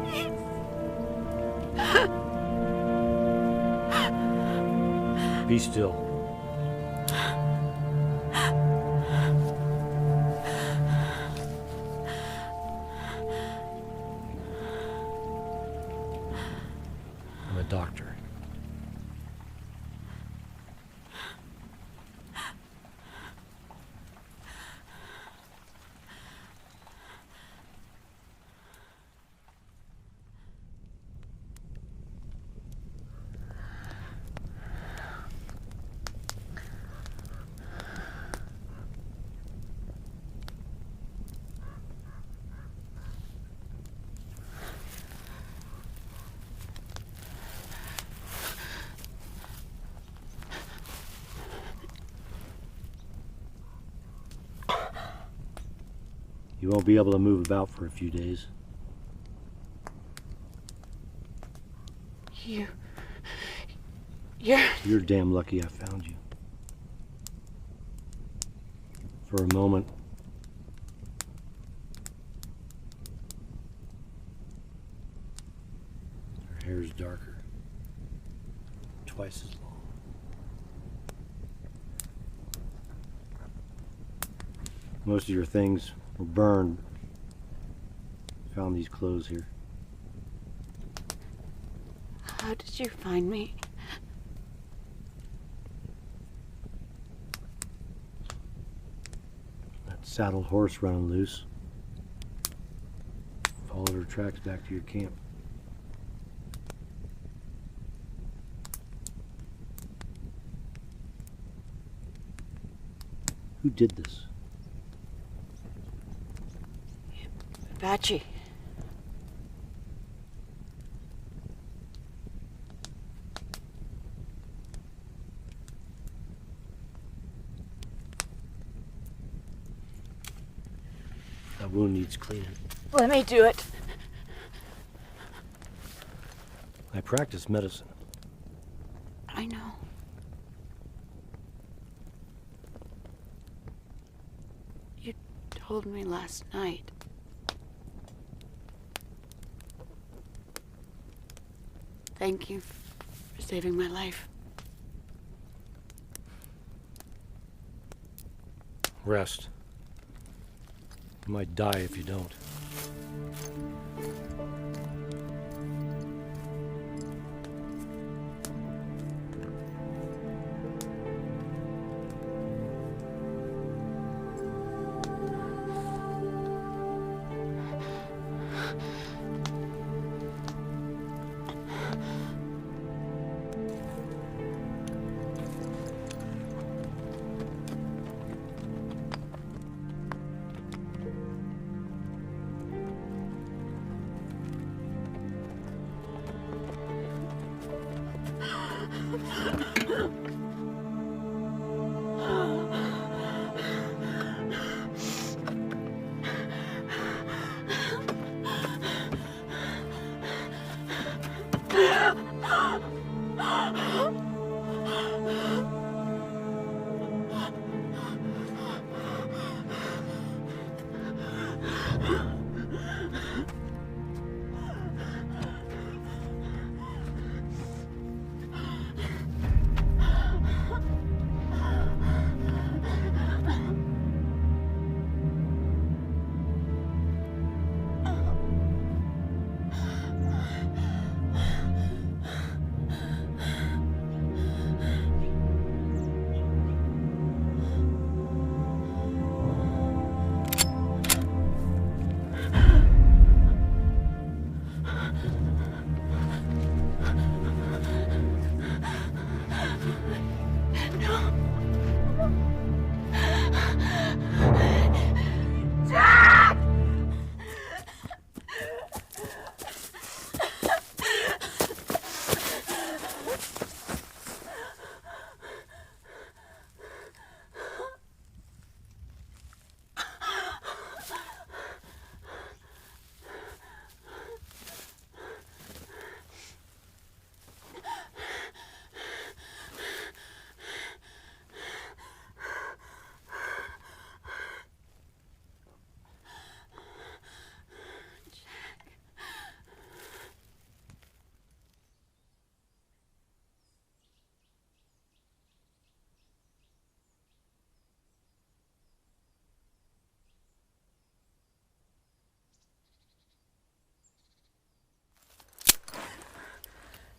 please. Be still. I'm a doctor. You won't be able to move about for a few days. You're damn lucky I found you. For a moment, her hair's darker, twice as long. Most of your things were burned. Found these clothes here. How did you find me? That saddled horse running loose. Followed her tracks back to your camp. Who did this? Apache. That wound needs cleaning. Let me do it. I practice medicine. I know. You told me last night. Thank you for saving my life. Rest. You might die if you don't.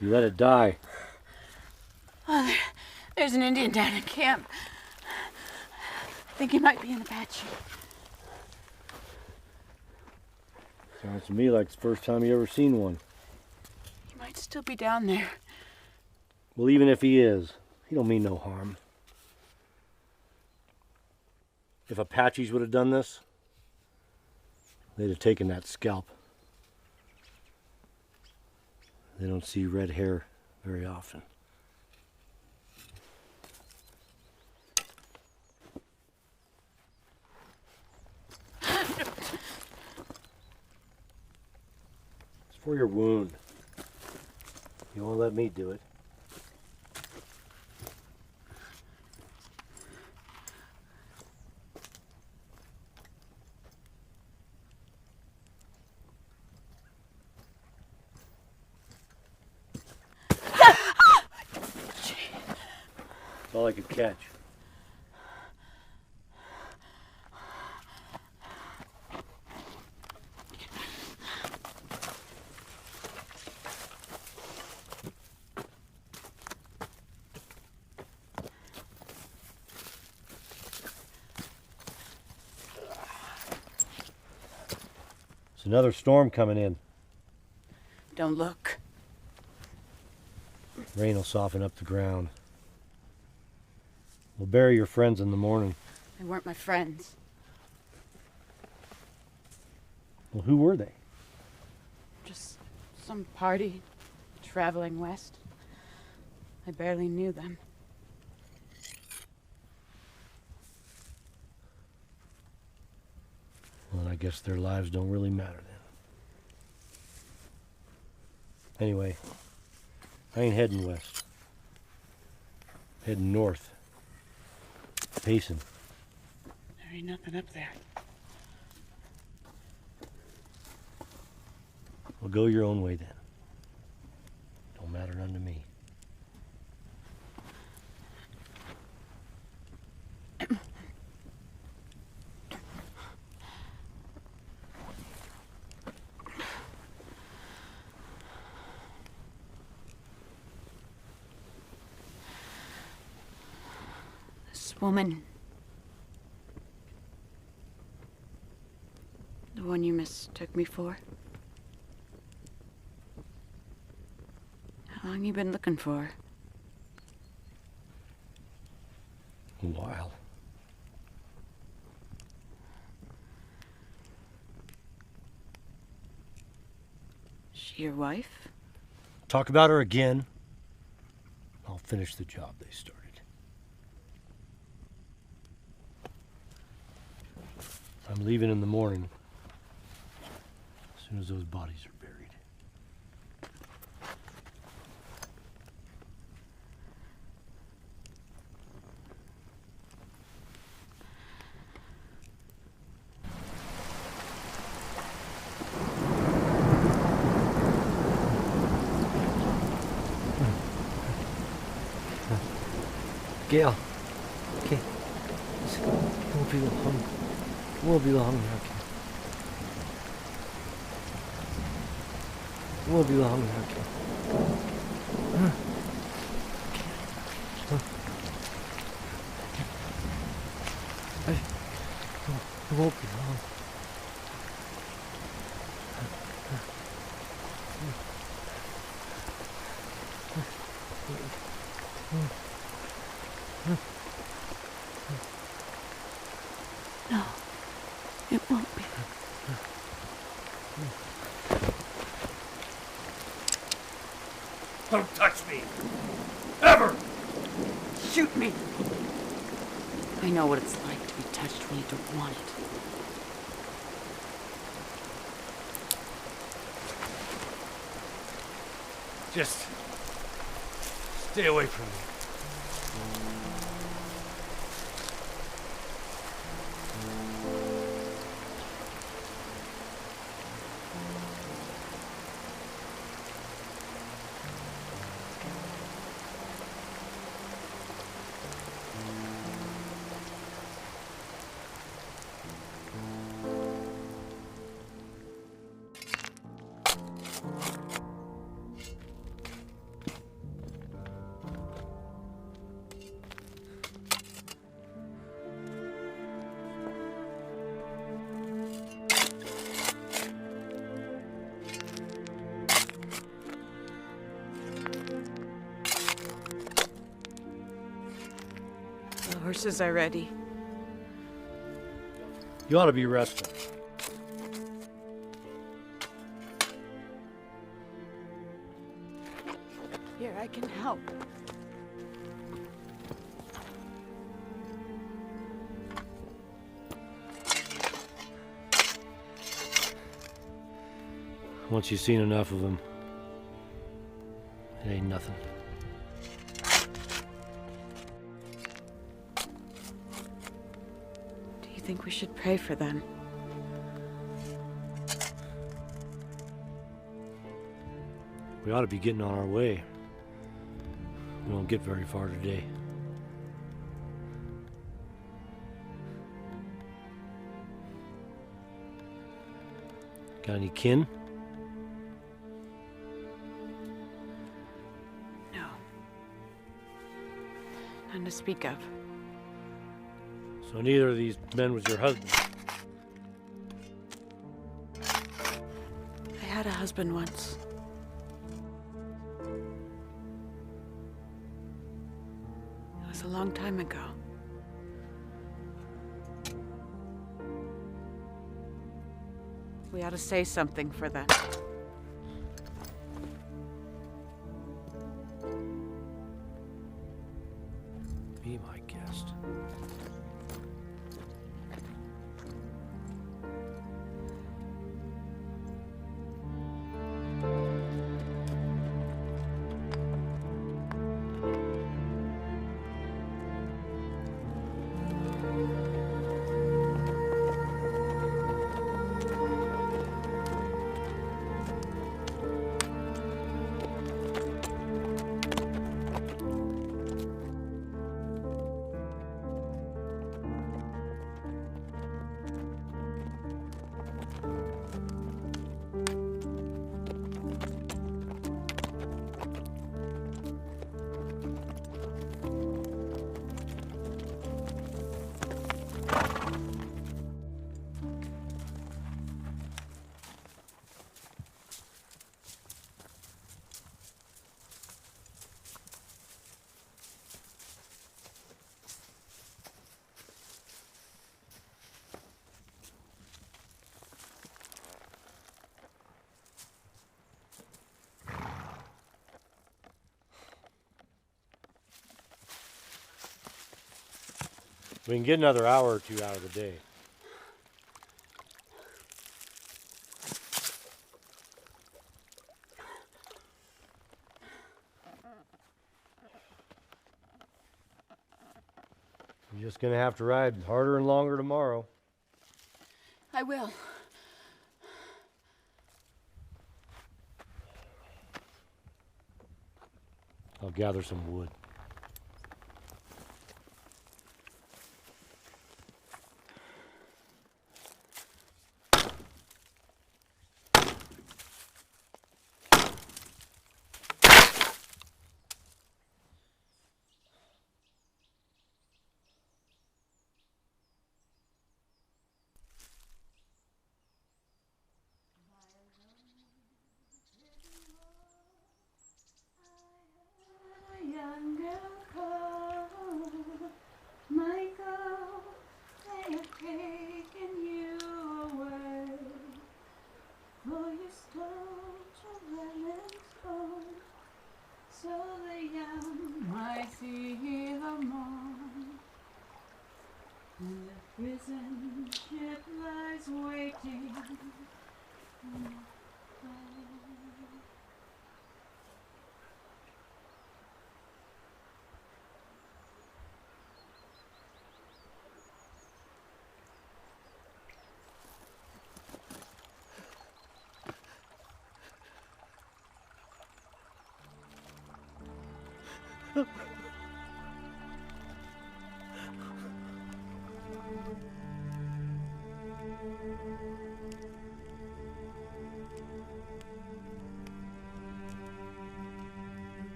You let it die. Oh, there's an Indian down in camp. I think he might be an Apache. Sounds to me like it's the first time you ever seen one. He might still be down there. Well, even if he is, he don't mean no harm. If Apaches would have done this, they'd have taken that scalp. They don't see red hair very often. It's for your wound. You won't let me do it. That's all I could catch. There's another storm coming in. Don't look. Rain will soften up the ground. We'll bury your friends in the morning. They weren't my friends. Well, who were they? Just some party traveling west. I barely knew them. Well, I guess their lives don't really matter then. Anyway, I ain't heading west. Heading north. Pacing. There ain't nothing up there. Well, go your own way then. Don't matter none to me. This woman. The one you mistook me for. How long you been looking for? A while. She your wife? Talk about her again. I'll finish the job they started. I'm leaving in the morning. As soon as those bodies are buried. Gail. Okay. It won't be long. It won't be long now, okay. It won't be long now, okay. It won't be long. No, it won't be. Don't touch me! Ever! Shoot me! I know what it's like to be touched when you don't want it. Just stay away from me. horses are ready. You ought to be resting. Here, I can help. Once you've seen enough of them, it ain't nothing. Do you think we should pray for them? We ought to be getting on our way. We won't get very far today. Got any kin? No. None to speak of. So neither of these men was your husband? I had a husband once. It was a long time ago. We ought to say something for them. Be my guest. We can get another hour or two out of the day. You're just gonna have to ride harder and longer tomorrow. I will. I'll gather some wood. Prison ship lies waiting.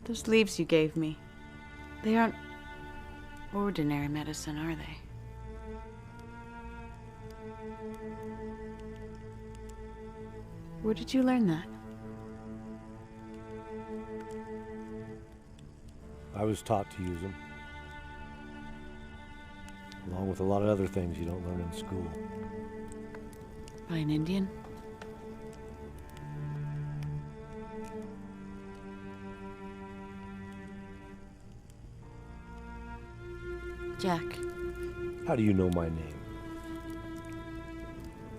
Those leaves you gave me, they aren't ordinary medicine, are they? Where did you learn that? I was taught to use them. along with a lot of other things you don't learn in school. By an Indian? Jack. How do you know my name?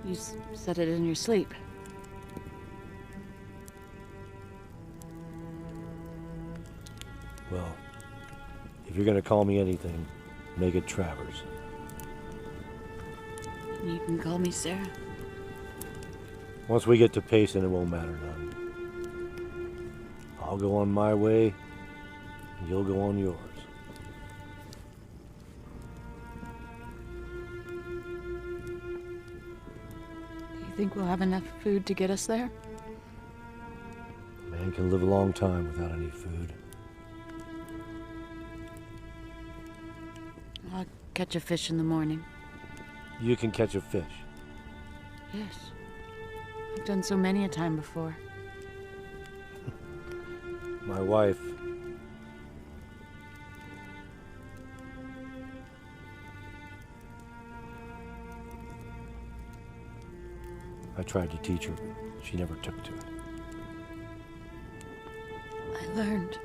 You said it in your sleep. Well, if you're gonna call me anything, make it Travers. You can call me Sarah. Once we get to Payson, it won't matter none. I'll go on my way, and you'll go on yours. Do you think we'll have enough food to get us there? A man can live a long time without any food. I'll catch a fish in the morning. You can catch a fish. Yes. I've done so many a time before. My wife... I tried to teach her, but she never took to it. I learned.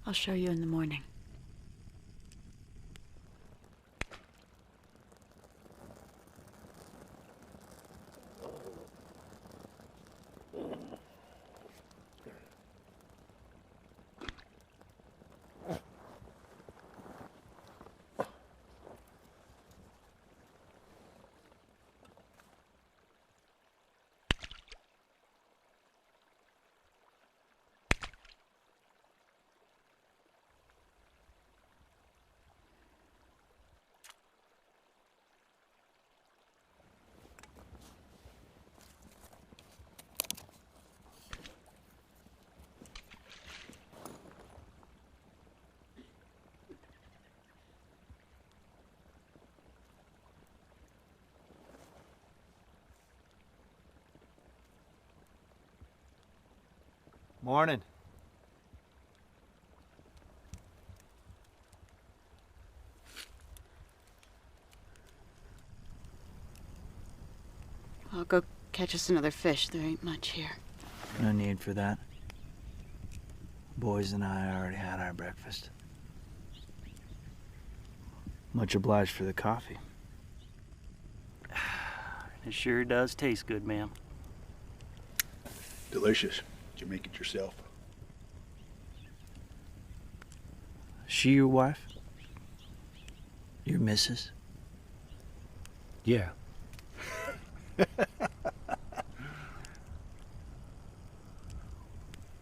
I'll show you in the morning. Morning. I'll go catch us another fish. There ain't much here. No need for that. Boys and I already had our breakfast. Much obliged for the coffee. It sure does taste good, ma'am. Delicious. Did you make it yourself? She your wife? Your missus? Yeah.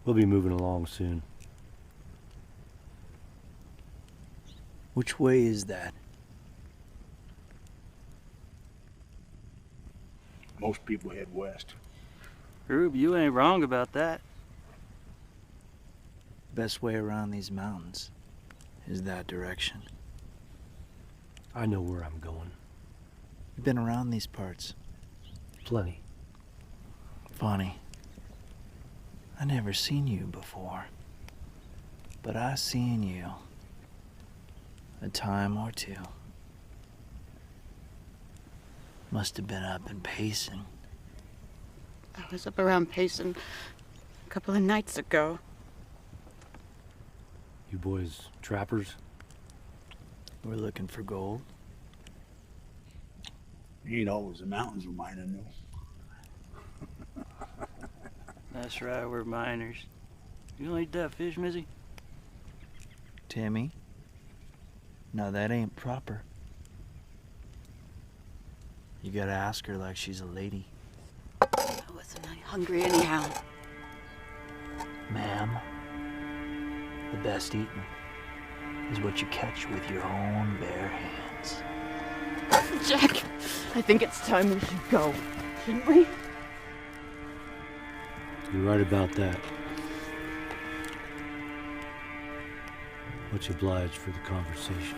We'll be moving along soon. Which way is that? Most people head west. Rube, you ain't wrong about that. Best way around these mountains is that direction. I know where I'm going. You've been around these parts. Plenty. Funny. I never seen you before. But I seen you a time or two. Must have been up in Payson. I was up around Payson a couple of nights ago. You boys trappers? We're looking for gold. You ain't always the mountains we're mining, though. That's right, we're miners. You gonna eat that fish, Missy? Timmy? No, that ain't proper. You gotta ask her like she's a lady. I wasn't hungry anyhow. Ma'am, the best eating is what you catch with your own bare hands. Jack, I think it's time we should go, shouldn't we? You're right about that. Much obliged for the conversation.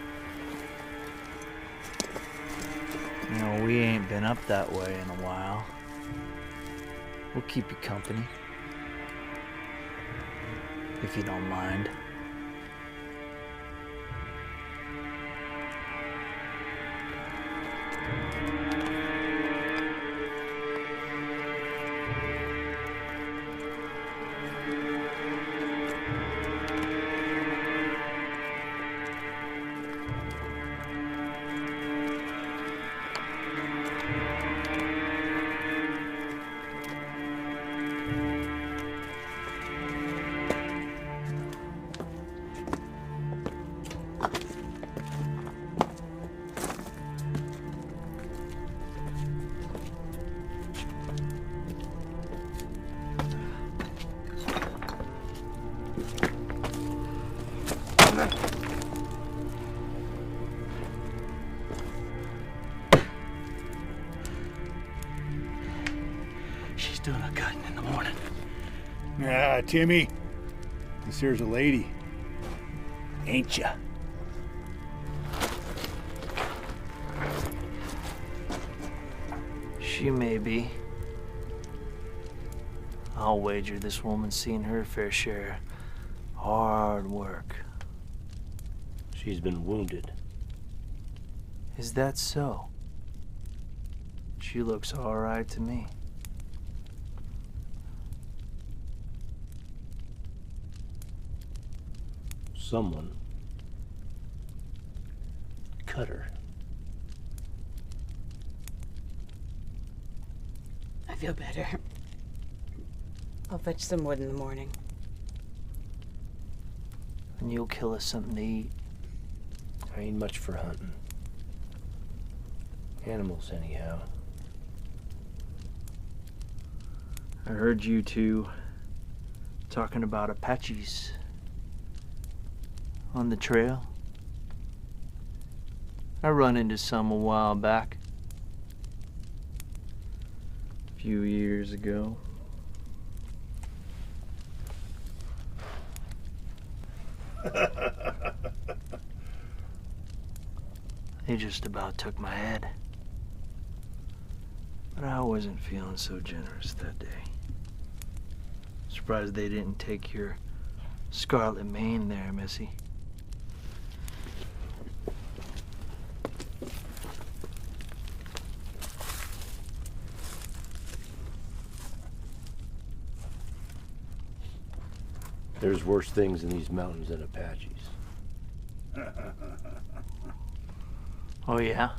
You know, we ain't been up that way in a while. We'll keep you company. If you don't mind. She's doing a cutting in the morning. Ah, Timmy. This here's a lady. Ain't ya? She may be. I'll wager this woman's seen her fair share of hard work. She's been wounded. Is that so? She looks all right to me. Someone cut her. I feel better. I'll fetch some wood in the morning. And you'll kill us something to eat. I ain't much for hunting. Animals, anyhow. I heard you two talking about Apaches on the trail. I run into some a while back. A few years ago. They just about took my head. But I wasn't feeling so generous that day. Surprised they didn't take your scarlet mane there, Missy. There's worse things in these mountains than Apaches. Oh yeah?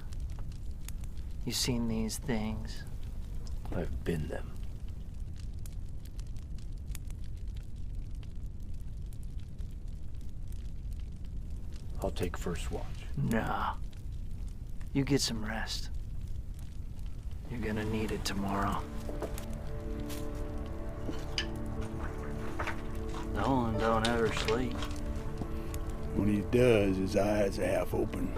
You seen these things? I've been them. I'll take first watch. Nah. You get some rest. You're gonna need it tomorrow. Nolan don't ever sleep. When he does, his eyes are half open.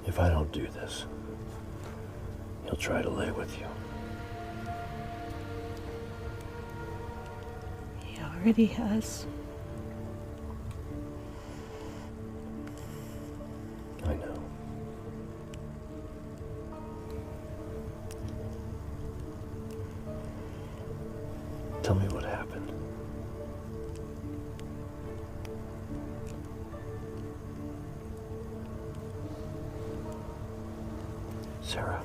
If I don't do this, he'll try to lay with you. He already has. I know. Tell me what happened. Sarah.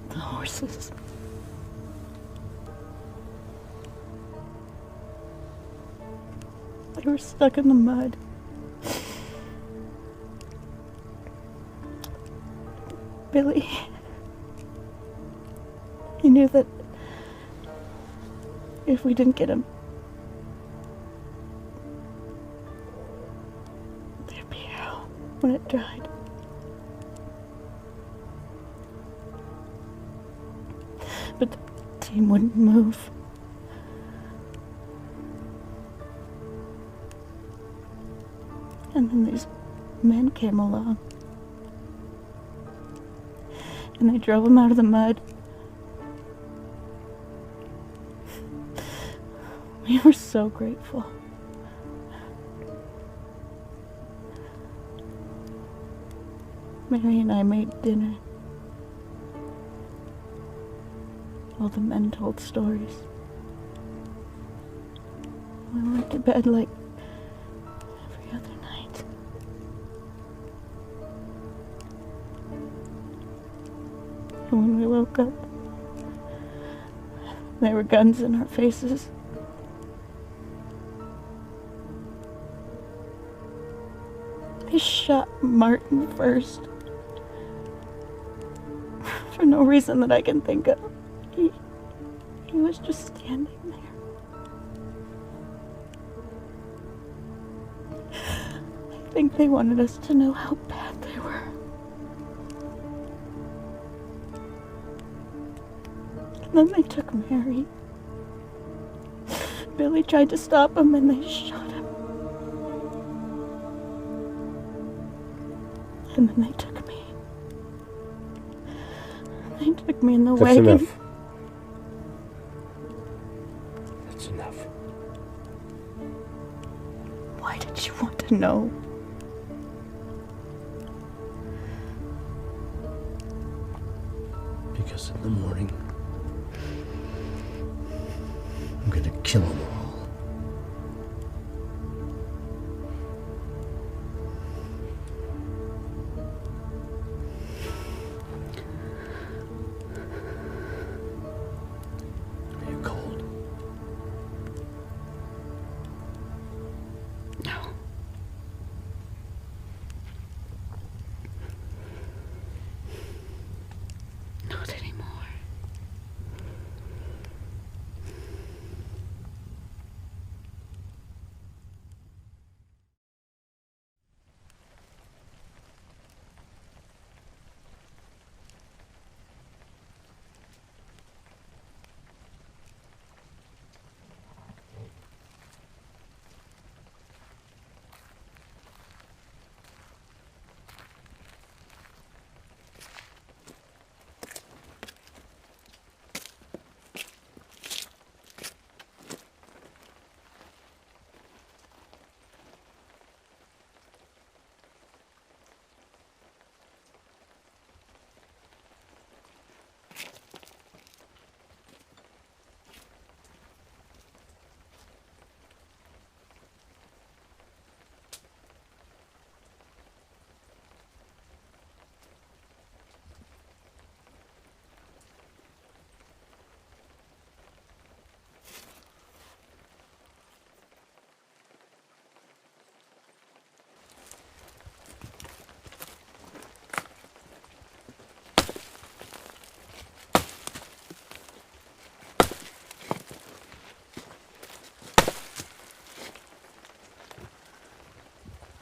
The horses. They were stuck in the mud. Billy. He knew that if we didn't get him, there'd be hell when it dried. But team wouldn't move. And then these men came along. And they drove him out of the mud. We were so grateful. Mary and I made dinner. All the men told stories. We went to bed like every other night. And when we woke up, there were guns in our faces. They shot Martin first. For no reason that I can think of. He was just standing there. I think they wanted us to know how bad they were. And then they took Mary. Billy tried to stop him and they shot him. And then they took me. They took me in the wagon. Enough. That's enough. Why did you want to know? Because in the morning, I'm gonna kill them all. Are you cold? No. Not anymore.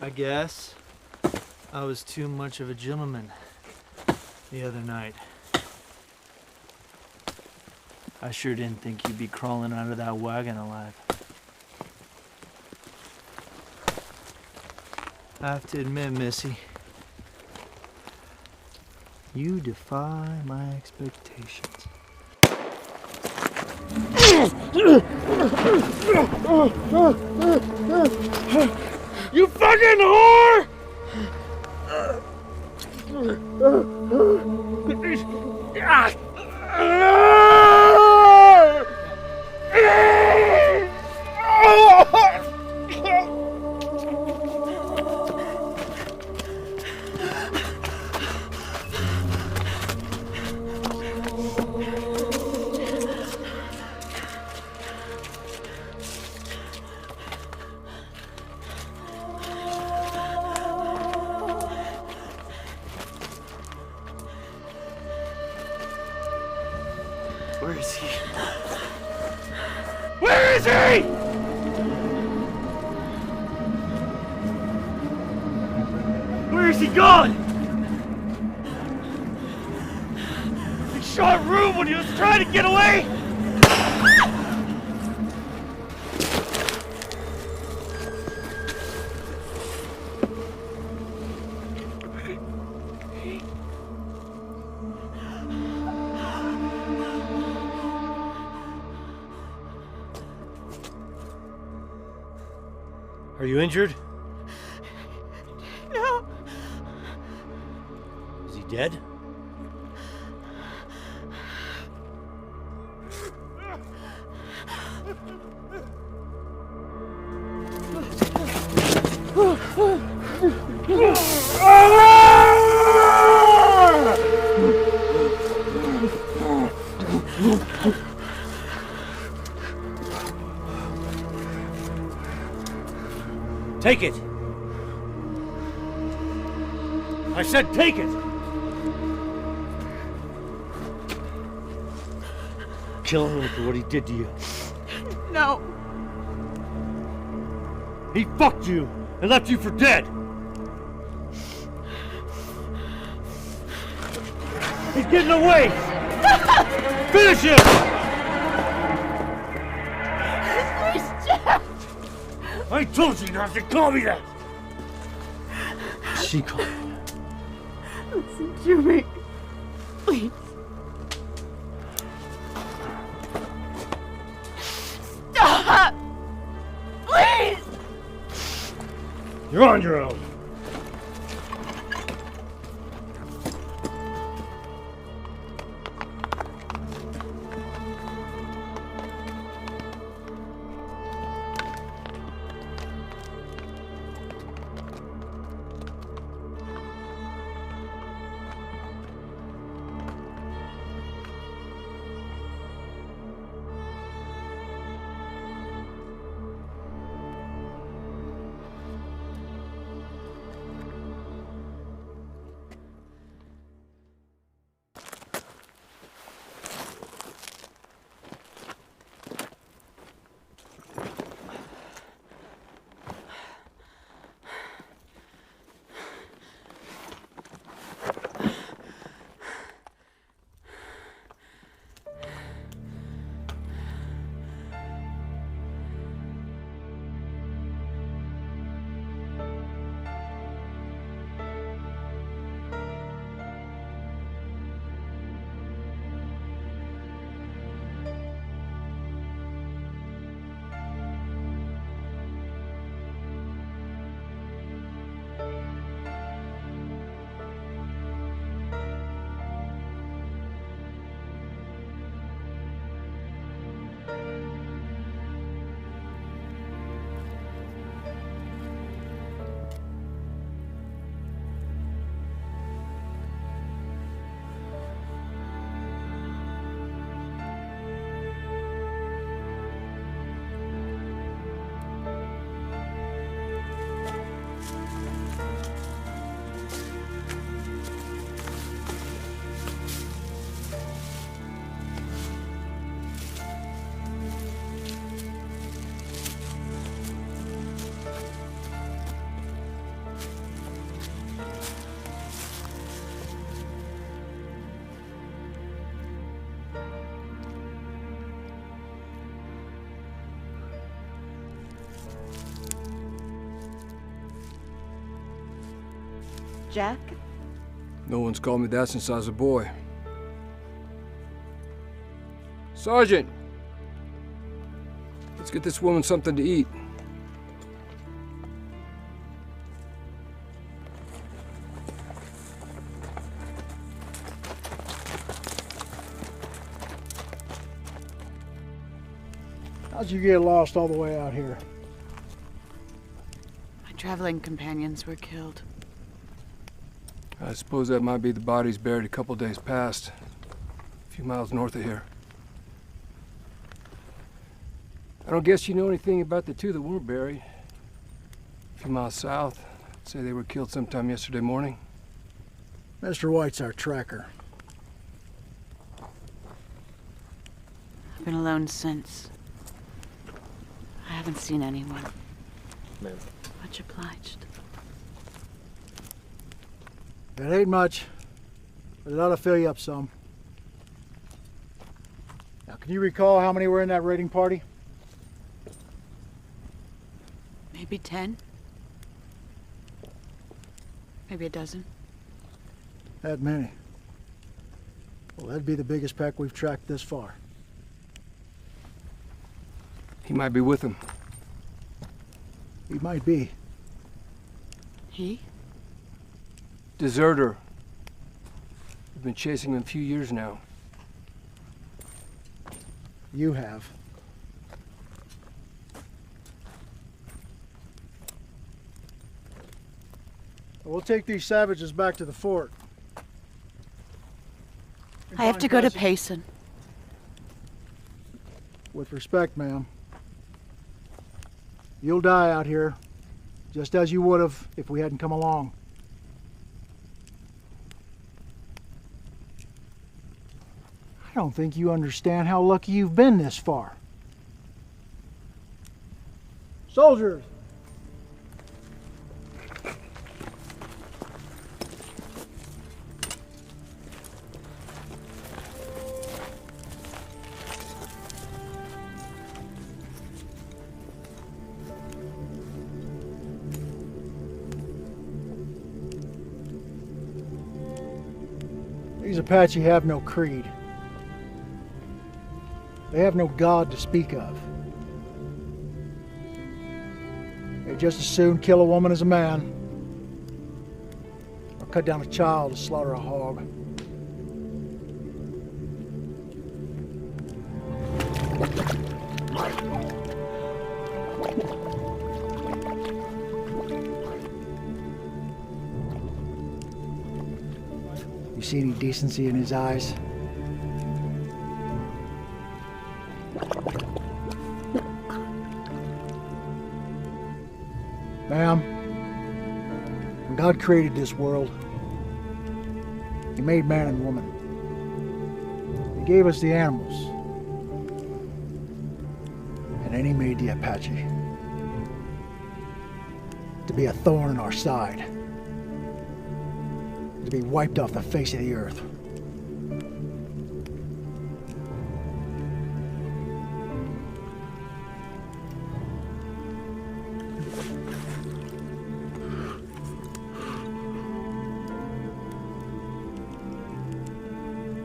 I guess I was too much of a gentleman the other night. I sure didn't think you'd be crawling out of that wagon alive. I have to admit, Missy, you defy my expectations. You fucking whore! Where is he? Where is he? Where is he gone? He shot Rube when he was trying to get away. Are you injured? No. Is he dead? Take it! I said take it! Kill him for what he did to you. No. He fucked you and left you for dead! He's getting away! Finish him! Please, Jack. I told you not to call me that! She called me. Listen to me. Please. Stop! Please! You're on your own. Jack? No one's called me that since I was a boy. Sergeant! Let's get this woman something to eat. How'd you get lost all the way out here? My traveling companions were killed. I suppose that might be the bodies buried a couple days past, a few miles north of here. I don't guess you know anything about the two that were buried. A few miles south. I'd say they were killed sometime yesterday morning. Mr. White's our tracker. I've been alone since. I haven't seen anyone. Ma'am. Much obliged. It ain't much, but it ought to fill you up some. Now Can you recall how many were in that raiding party? Maybe 10. Maybe a dozen. That many. Well, that'd be the biggest pack we've tracked this far. He might be with them. He might be. He? Deserter. We've been chasing him a few years now. You have. We'll take these savages back to the fort. I have to go to Payson. With respect, ma'am. You'll die out here, just as you would have if we hadn't come along. I don't think you understand how lucky you've been this far. Soldiers! These Apache have no creed. They have no God to speak of. They'd just as soon kill a woman as a man, or cut down a child to slaughter a hog. You see any decency in his eyes? Ma'am, when God created this world, He made man and woman. He gave us the animals. And then He made the Apache to be a thorn in our side, to be wiped off the face of the earth.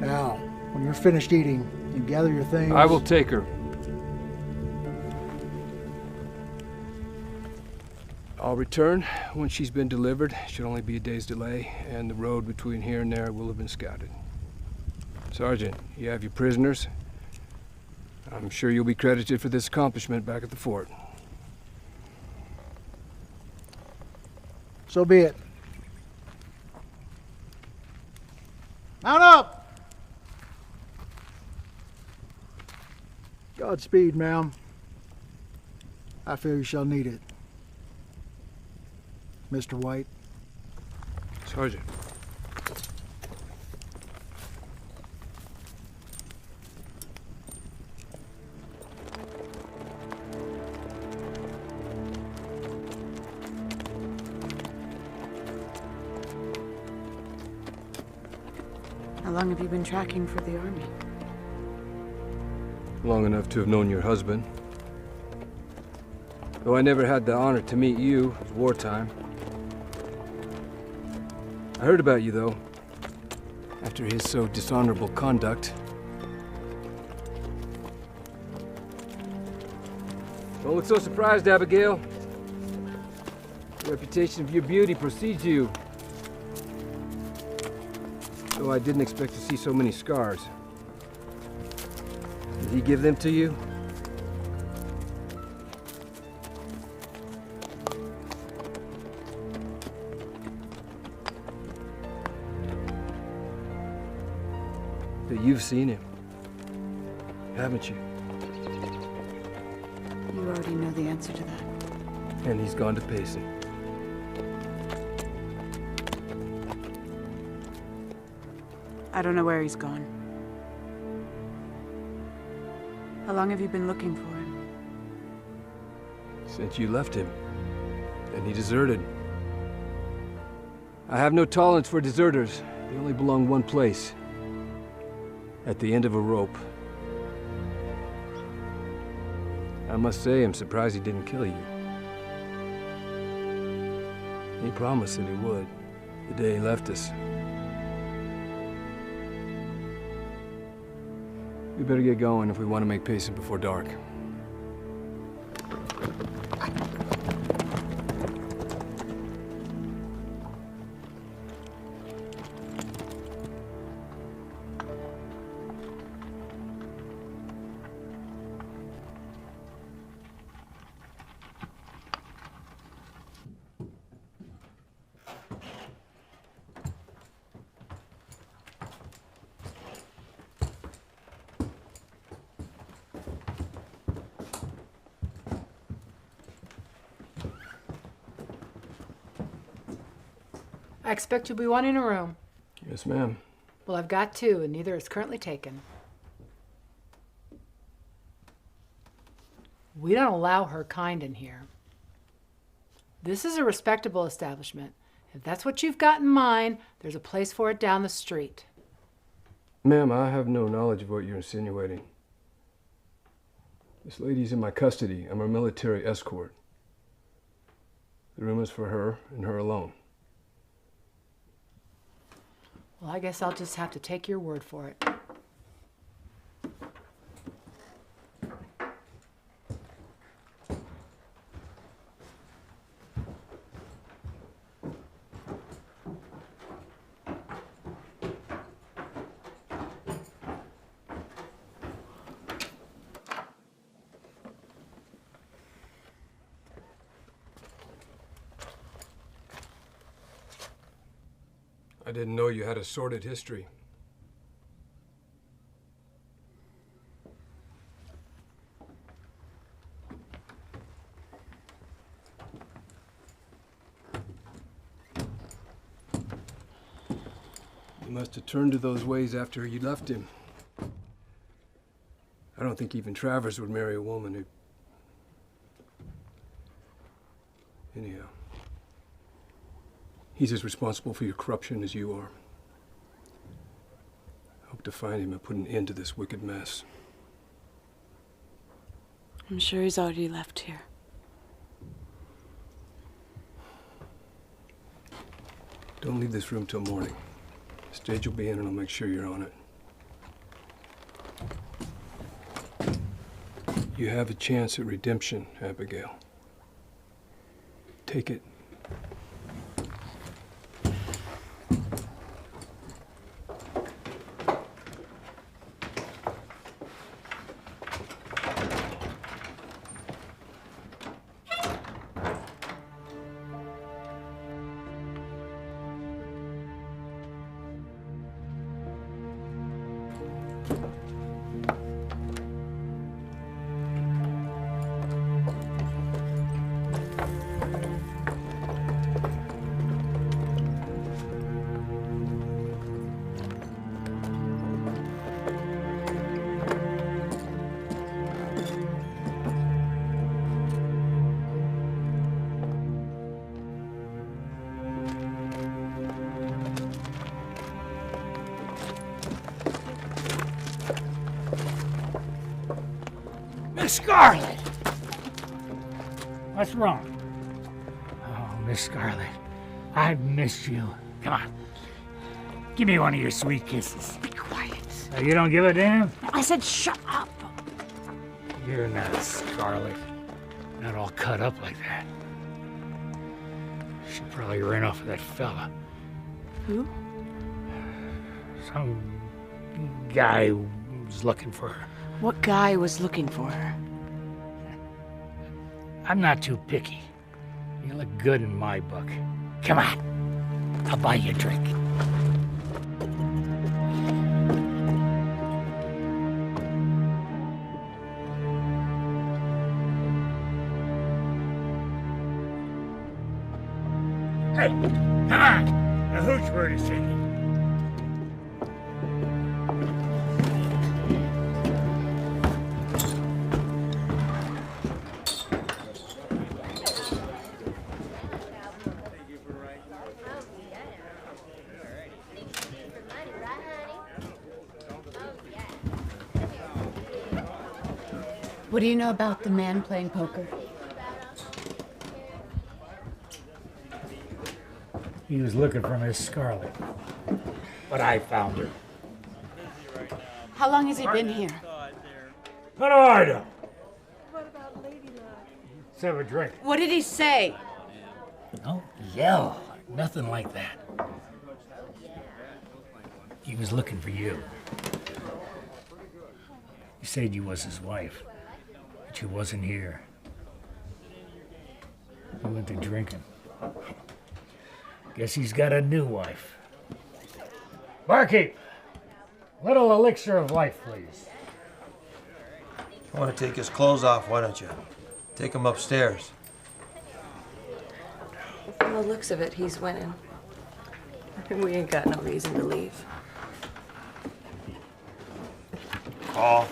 Now, when you're finished eating, you gather your things. I will take her. I'll return when she's been delivered. Should only be a day's delay, and the road between here and there will have been scouted. Sergeant, you have your prisoners. I'm sure you'll be credited for this accomplishment back at the fort. So be it. Mount up! Godspeed, ma'am. I fear you shall need it. Mr. White. Sergeant. How long have you been tracking for the army? Long enough to have known your husband. Though I never had the honor to meet you, it was wartime. I heard about you, though, after his so dishonorable conduct. Don't look so surprised, Abigail. The reputation of your beauty precedes you. Though I didn't expect to see so many scars. Did he give them to you? But you've seen him, haven't you? You already know the answer to that. And he's gone to Payson. I don't know where he's gone. How long have you been looking for him? Since you left him. And he deserted. I have no tolerance for deserters. They only belong one place. At the end of a rope. I must say, I'm surprised he didn't kill you. He promised that he would, the day he left us. We better get going if we want to make Payson before dark. I expect you'll be wanting a room. Yes, ma'am. Well, I've got two, and neither is currently taken. We don't allow her kind in here. This is a respectable establishment. If that's what you've got in mind, there's a place for it down the street. Ma'am, I have no knowledge of what you're insinuating. This lady's in my custody. I'm her military escort. The room is for her and her alone. Well, I guess I'll just have to take your word for it. I didn't know you had a sordid history. You must have turned to those ways after you left him. I don't think even Travers would marry a woman who... Anyhow. He's as responsible for your corruption as you are. I hope to find him and put an end to this wicked mess. I'm sure he's already left here. Don't leave this room till morning. The stage will be in and I'll make sure you're on it. You have a chance at redemption, Abigail. Take it. Miss Scarlet! What's wrong? Oh, Miss Scarlet, I've missed you. Come on. Give me one of your sweet kisses. Be quiet. You don't give a damn? I said shut up. You're not Scarlet. Not all cut up like that. She probably ran off with that fella. Who? Some guy who was looking for her. What guy was looking for her? I'm not too picky. You look good in my book. Come on. I'll buy you a drink. Hey, come on. The hooch word is singing. What do you know about the man playing poker? He was looking for Miss Scarlet, but I found her. How long has he been here? How do I know? Let's have a drink. What did he say? Don't yell. Nothing like that. He was looking for you. He said you was his wife, but you wasn't here. We went to drinking. Guess he's got a new wife. Barkeep, little elixir of life, please. I want to take his clothes off, why don't you? Take him upstairs. From the looks of it, he's winning. We ain't got no reason to leave. Call.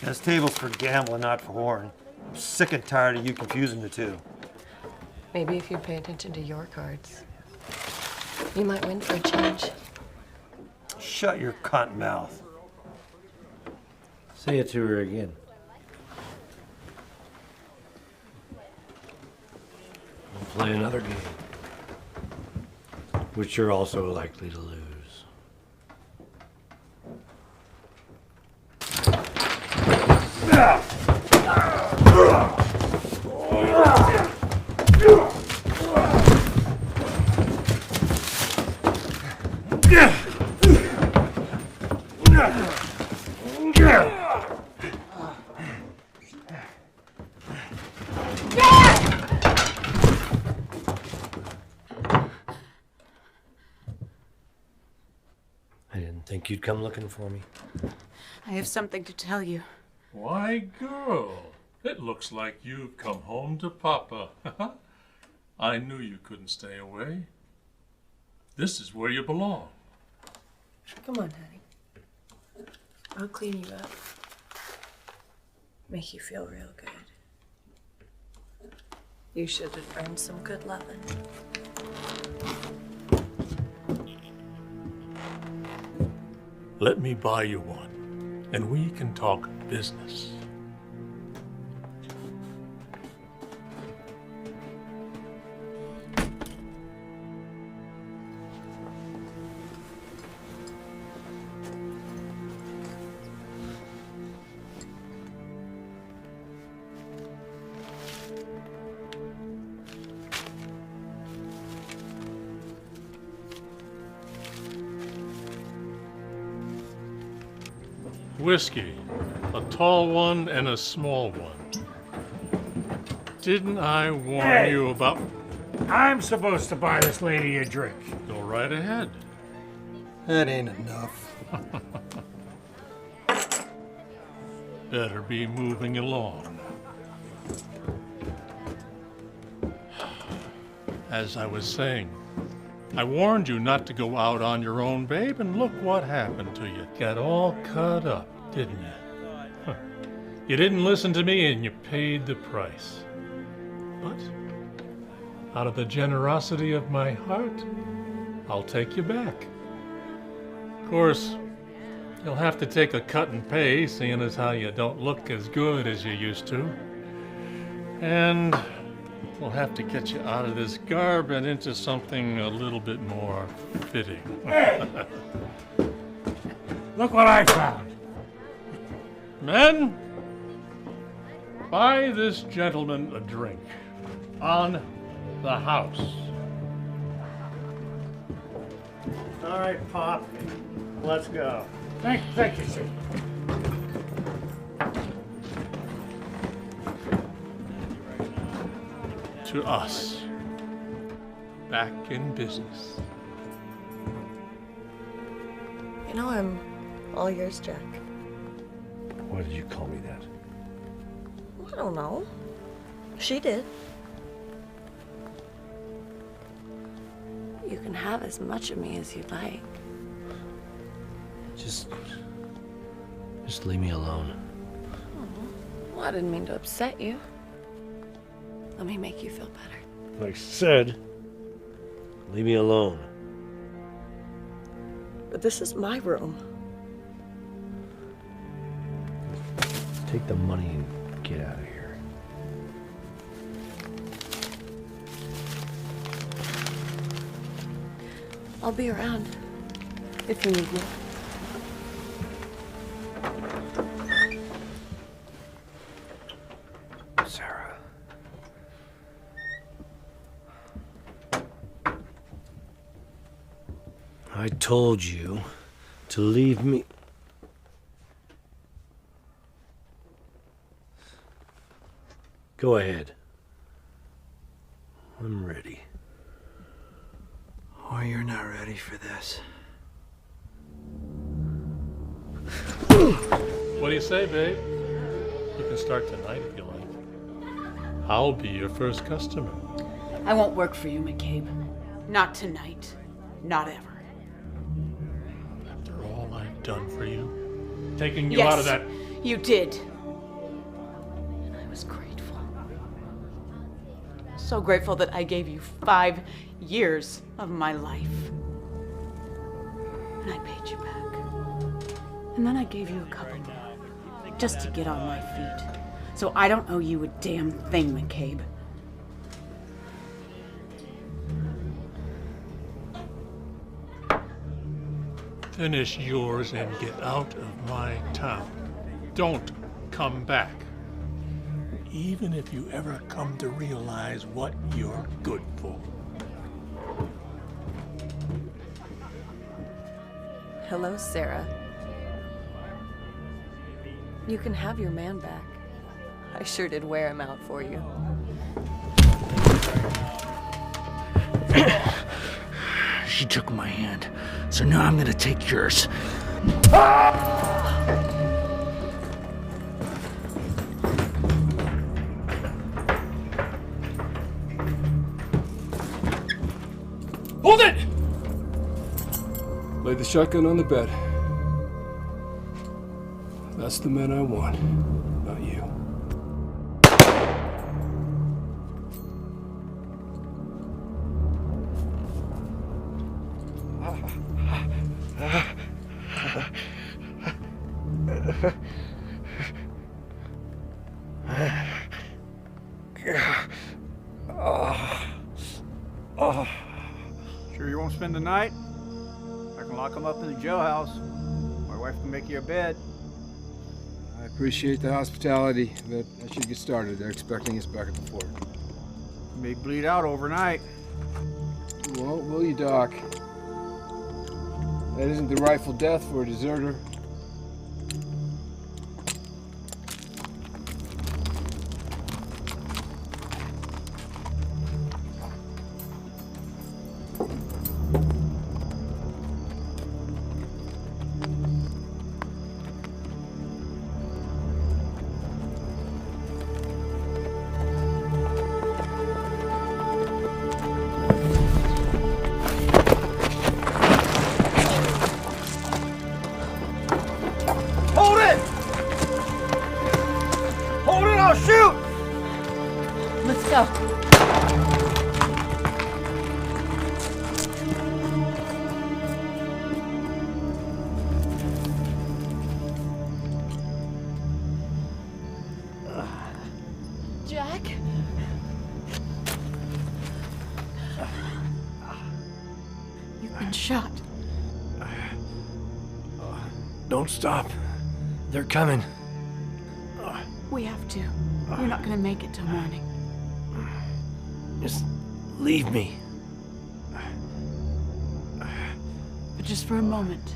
This table's for gambling, not for whoring. I'm sick and tired of you confusing the two. Maybe if you pay attention to your cards, you might win for a change. Shut your cunt mouth. Say it to her again. We'll play another game, which you're also likely to lose. I didn't think you'd come looking for me. I have something to tell you. Why, girl, it looks like you've come home to Papa. I knew you couldn't stay away. This is where you belong. Come on, honey. I'll clean you up. Make you feel real good. You should have earned some good loving. Let me buy you one, and we can talk business. Whiskey, a tall one and a small one. Didn't I warn you about... I'm supposed to buy this lady a drink. Go right ahead. That ain't enough. Better be moving along. As I was saying, I warned you not to go out on your own, babe, and look what happened to you. Got all cut up, didn't you? You didn't listen to me and you paid the price. But out of the generosity of my heart, I'll take you back. Of course, you'll have to take a cut and pay, seeing as how you don't look as good as you used to. And we'll have to get you out of this garb and into something a little bit more fitting. Hey! Look what I found. Men, buy this gentleman a drink. On the house. All right, Pop. Let's go. Thank you, sir. To us. Back in business. You know, I'm all yours, Jack. Why did you call me that? I don't know. She did. You can have as much of me as you'd like. Just leave me alone. Well, I didn't mean to upset you. Let me make you feel better. Like I said, leave me alone. But this is my room. Take the money and get out of here. I'll be around if you need me. Sarah. I told you to leave me. Go ahead. I'm ready. Oh, you're not ready for this. What do you say, babe? You can start tonight if you like. I'll be your first customer. I won't work for you, McCabe. Not tonight. Not ever. After all I've done for you, taking you out of that... You did. And I was grateful. So grateful that I gave you 5 years of my life. And I paid you back. And then I gave you a couple more, just to get on my feet. So I don't owe you a damn thing, McCabe. Finish yours and get out of my town. Don't come back. Even if you ever come to realize what you're good for. Hello, Sarah. You can have your man back. I sure did wear him out for you. She took my hand, so now I'm gonna take yours. Hold it! Lay the shotgun on the bed. That's the man I want, not you. Sure you won't spend the night? I can lock him up in the jailhouse. My wife can make you a bed. I appreciate the hospitality, but I should get started. They're expecting us back at the fort. You may bleed out overnight. Well, will you, Doc? That isn't the rightful death for a deserter. Let's go. Jack? You've been shot. Don't stop. They're coming. We have to. You're not gonna make it till morning. Just leave me. But just for a moment.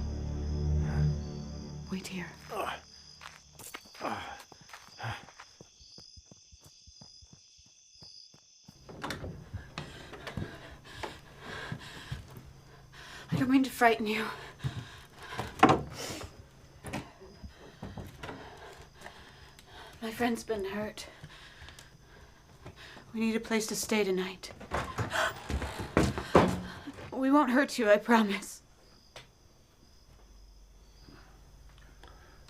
Wait here. I don't mean to frighten you. My friend's been hurt. We need a place to stay tonight. We won't hurt you, I promise.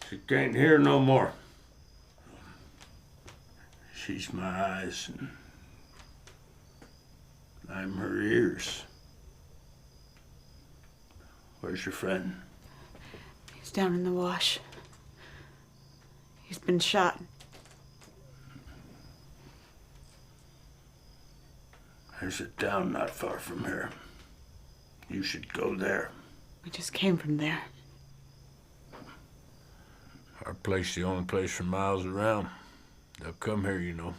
She can't hear no more. She's my eyes and I'm her ears. Where's your friend? He's down in the wash. He's been shot. There's a town not far from here. You should go there. We just came from there. Our place, the only place for miles around. They'll come here, you know.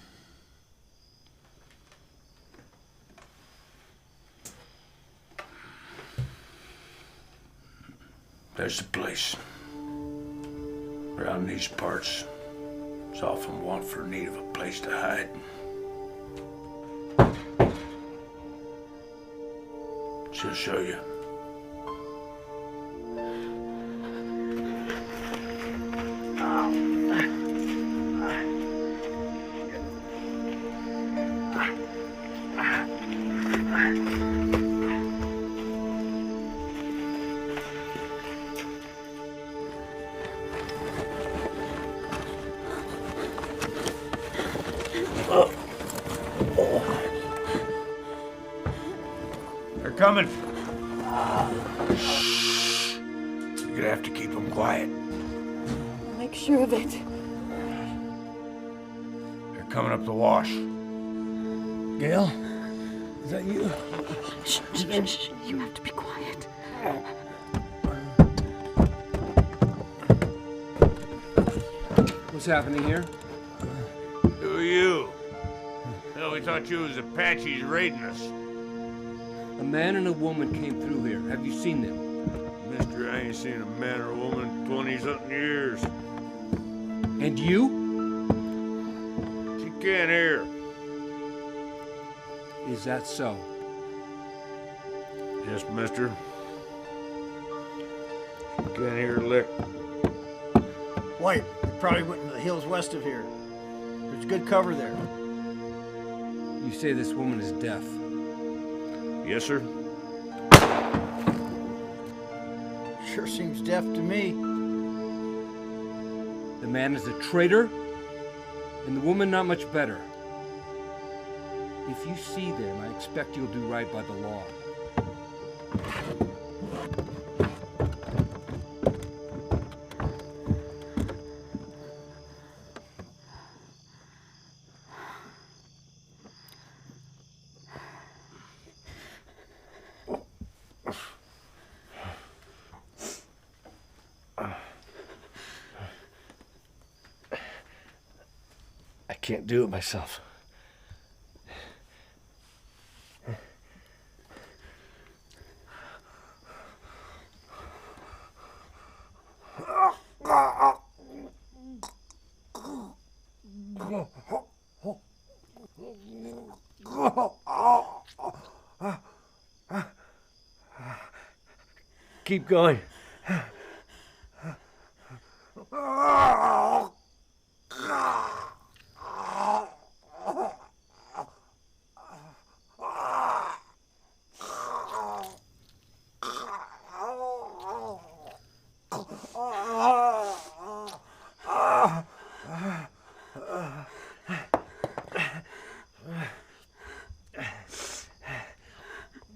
There's the place. Around these parts, it's often want for need of a place to hide. She'll show you. They're coming. You're gonna have to keep them quiet. Make sure of it. They're coming up the wash. Gail? Is that you? Shh. You have to be quiet. What's happening here? Who are you? Hell, we thought you was Apaches raiding us. A man and a woman came through here. Have you seen them? Mister, I ain't seen a man or a woman in 20-something years. And you? She can't hear. Is that so? Yes, mister. She can't hear a lick. White, you probably went into the hills west of here. There's good cover there. You say this woman is deaf. Yes, sir. Sure seems deaf to me. The man is a traitor, and the woman not much better. If you see them, I expect you'll do right by the law. I can't do it myself. Keep going.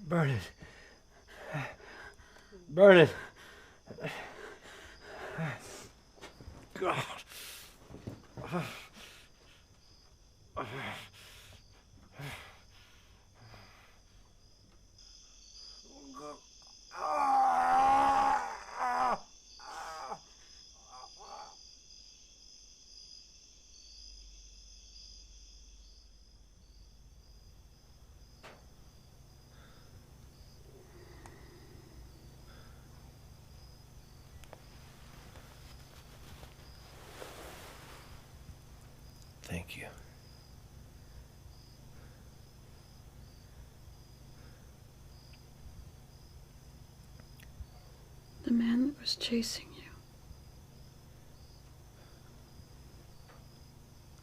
Burn it. Burn it. God. Thank you. The man that was chasing you.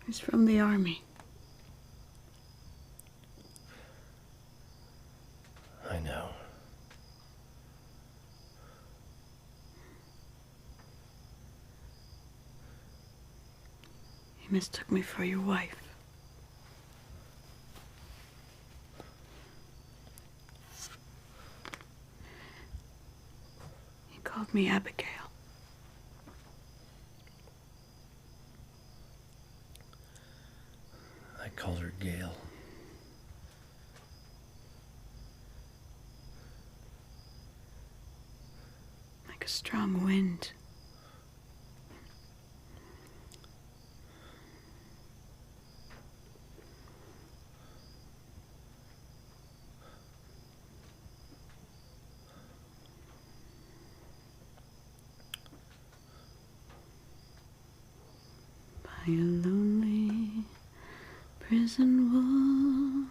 He's from the army. I know. He mistook me for your wife. called me Abigail. I called her Gail. Like a strong wind. By a lonely prison wall,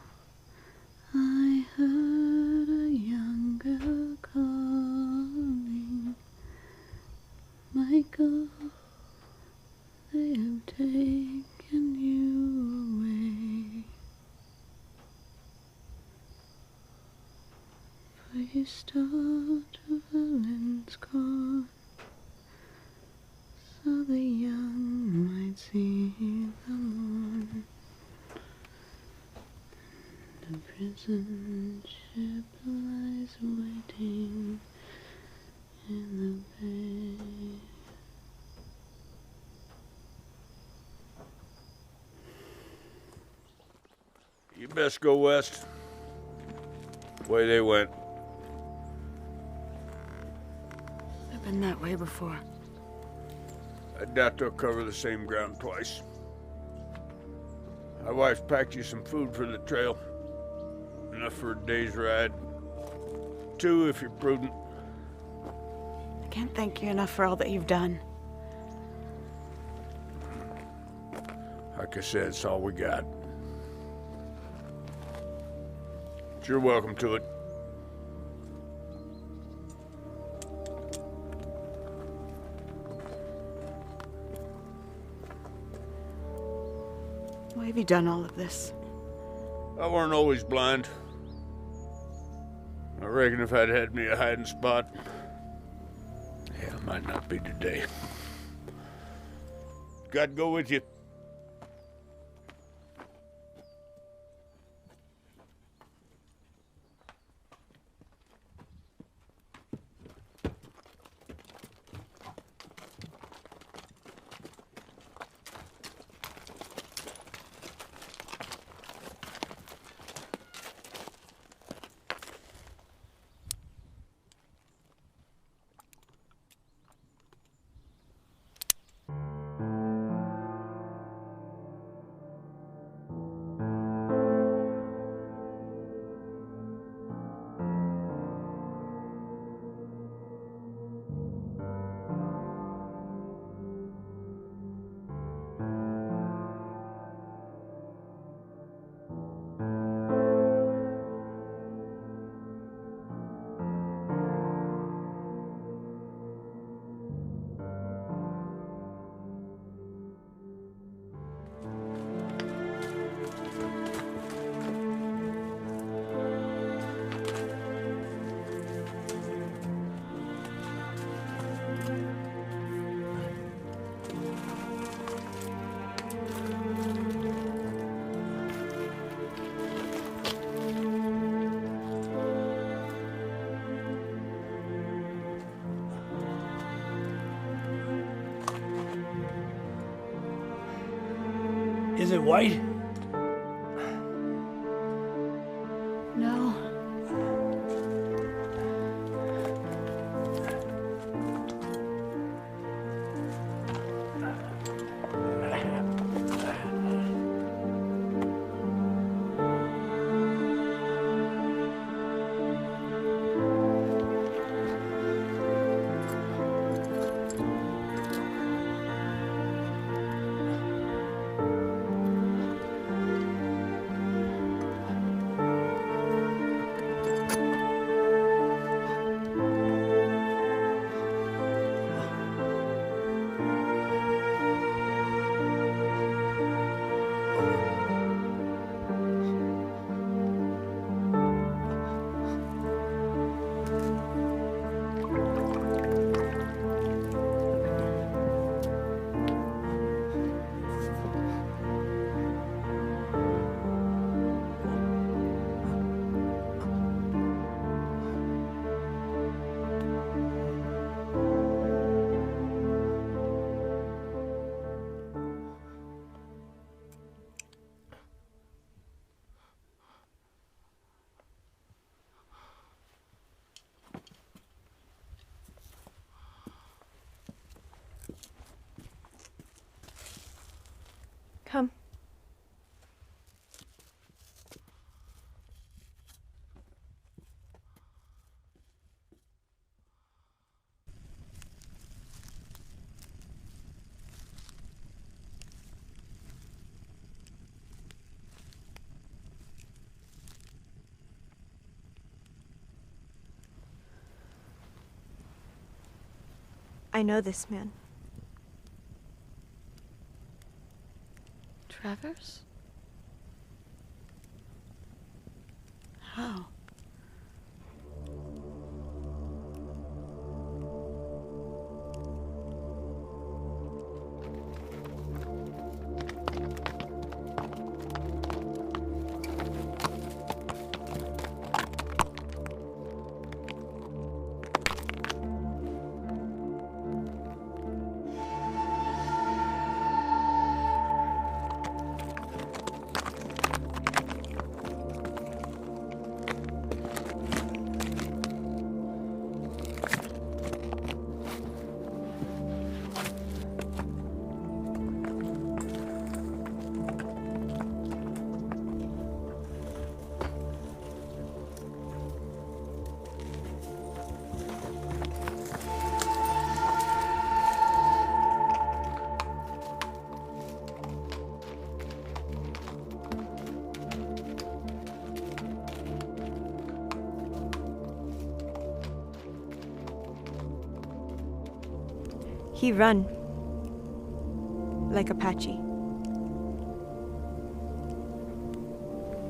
I heard a young girl calling, Michael, they have taken you away, for you stole to villain's court, so the young might see the morn. The prison ship lies waiting in the bay. You best go west. Way they went. I've been that way before. I doubt they'll cover the same ground twice. My wife's packed you some food for the trail. Enough for a day's ride. 2 if you're prudent. I can't thank you enough for all that you've done. Like I said, it's all we got. But you're welcome to it. Why have you done all of this? I weren't always blind. I reckon if I'd had me a hiding spot, yeah, it might not be today. God go with you. Is it white? No. Come. I know this man. Travers? How? He run like Apache.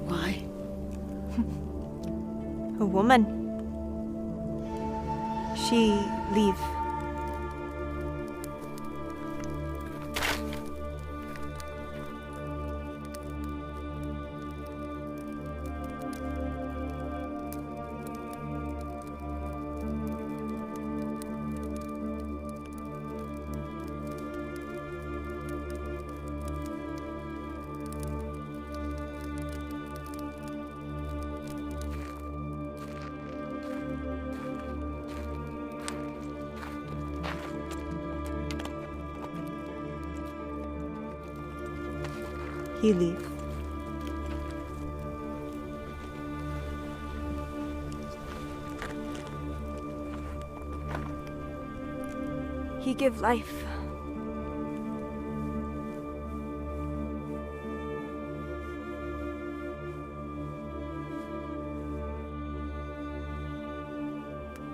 Why? A woman. She leave. He leave. He give life.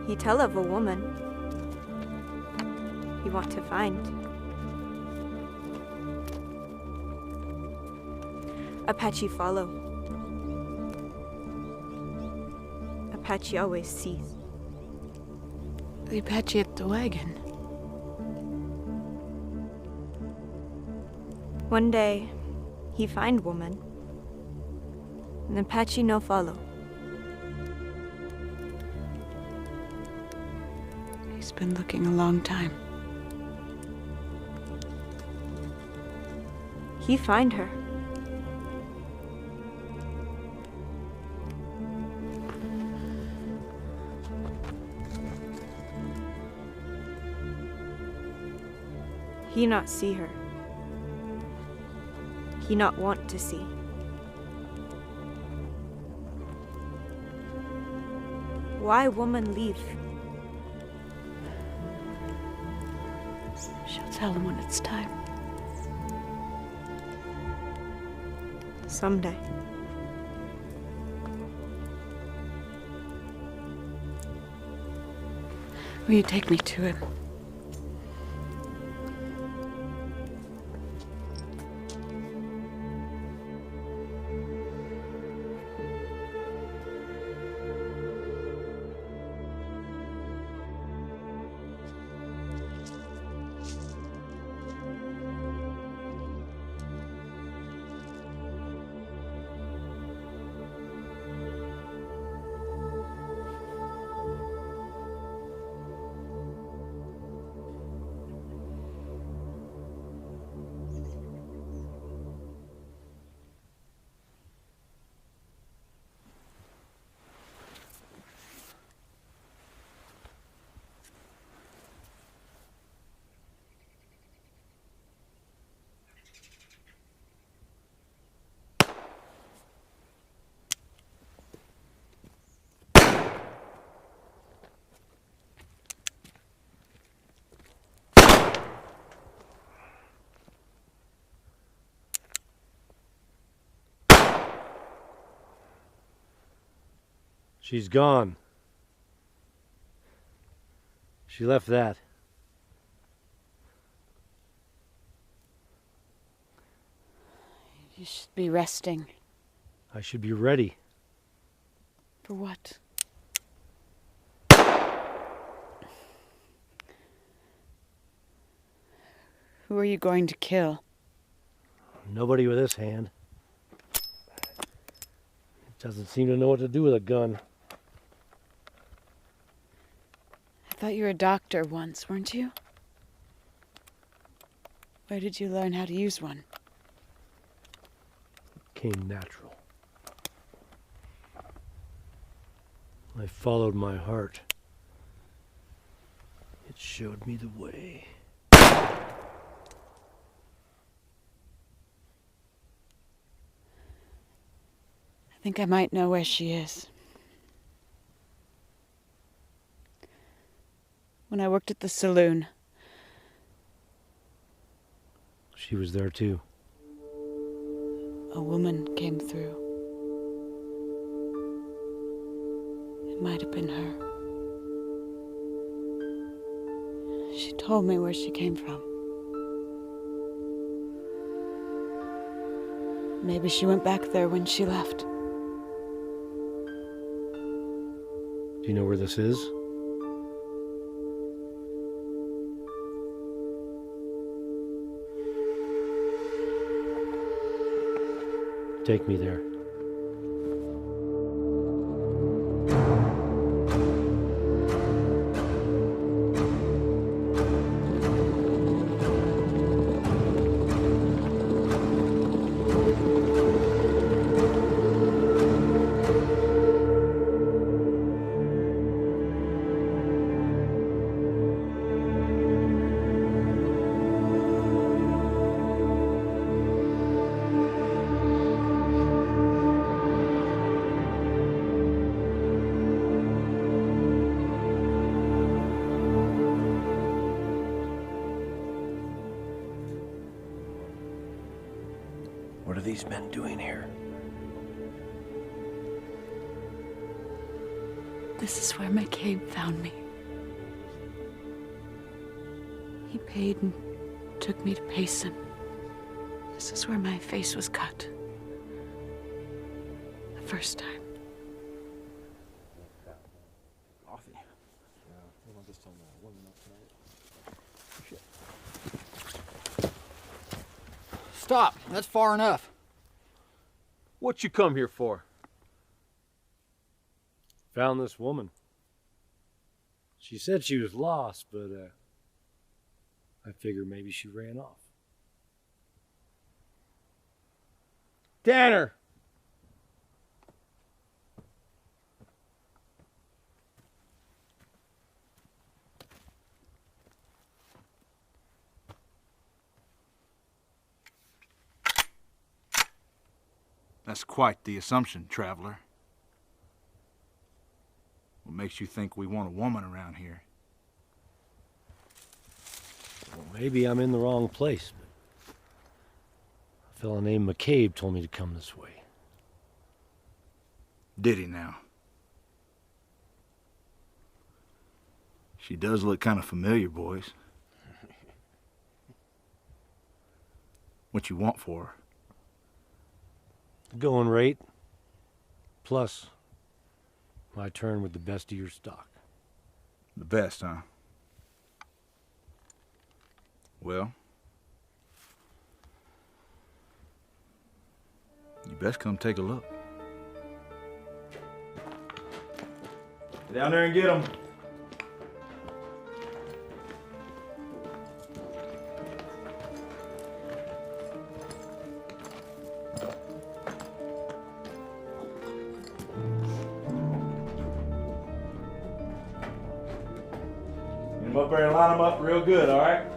He tell of a woman he want to find. Apache follow. Apache always sees. The Apache at the wagon. One day, he find woman, and Apache no follow. He's been looking a long time. He find her. He not see her. He not want to see. Why woman leave? She'll tell him when it's time. Someday. Will you take me to him? She's gone. She left that. You should be resting. I should be ready. For what? Who are you going to kill? Nobody with this hand. It doesn't seem to know what to do with a gun. I thought you were a doctor once, weren't you? Where did you learn how to use one? It came natural. I followed my heart. It showed me the way. I think I might know where she is. When I worked at the saloon. She was there too. A woman came through. It might have been her. She told me where she came from. Maybe she went back there when she left. Do you know where this is? Take me there. What are these men doing here? This is where McCabe found me. He paid and took me to Payson. This is where my face was cut. The first time. Stop. That's far enough. What you come here for? Found this woman. She said she was lost, but I figured maybe she ran off. Tanner! That's quite the assumption, traveler. What makes you think we want a woman around here? Well, maybe I'm in the wrong place, but a fellow named McCabe told me to come this way. Did he now? She does look kind of familiar, boys. What you want for her? The going rate, plus my turn with the best of your stock. The best, huh? Well, you best come take a look. Get down there and get them. Get them up there and line them up real good, all right?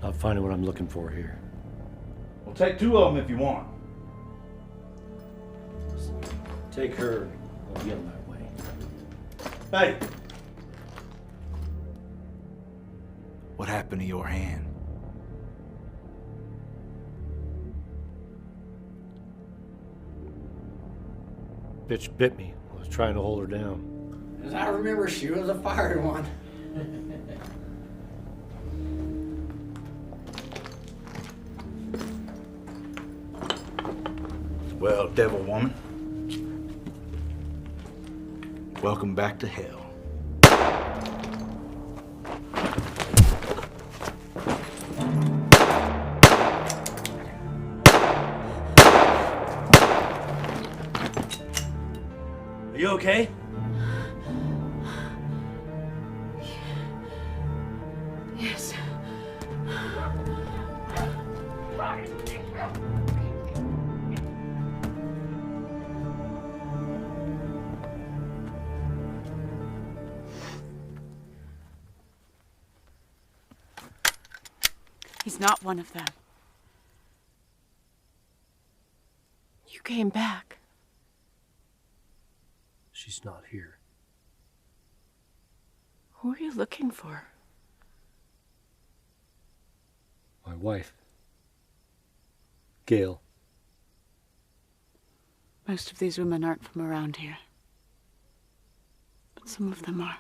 Not finding what I'm looking for here. We'll take 2 of them if you want. Take her. I'll be on my way. Hey! What happened to your hand? Bitch bit me. I was trying to hold her down. As I remember, she was a fiery one. Well, devil woman, welcome back to hell. Are you okay? Yes. He's not one of them. You came back. She's not here. Who are you looking for? My wife. Gail. Most of these women aren't from around here. But some of them are.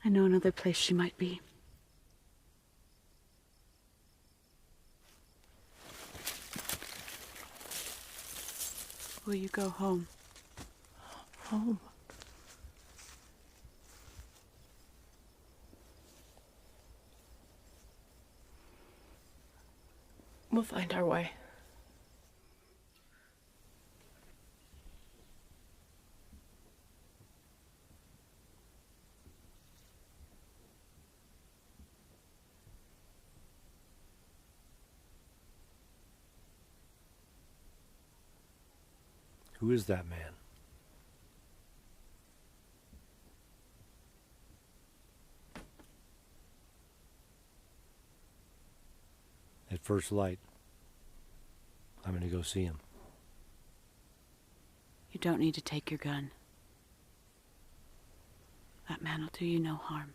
I know another place she might be. Will you go home? Home? We'll find our way. Who is that man? At first light, I'm gonna go see him. You don't need to take your gun. That man will do you no harm.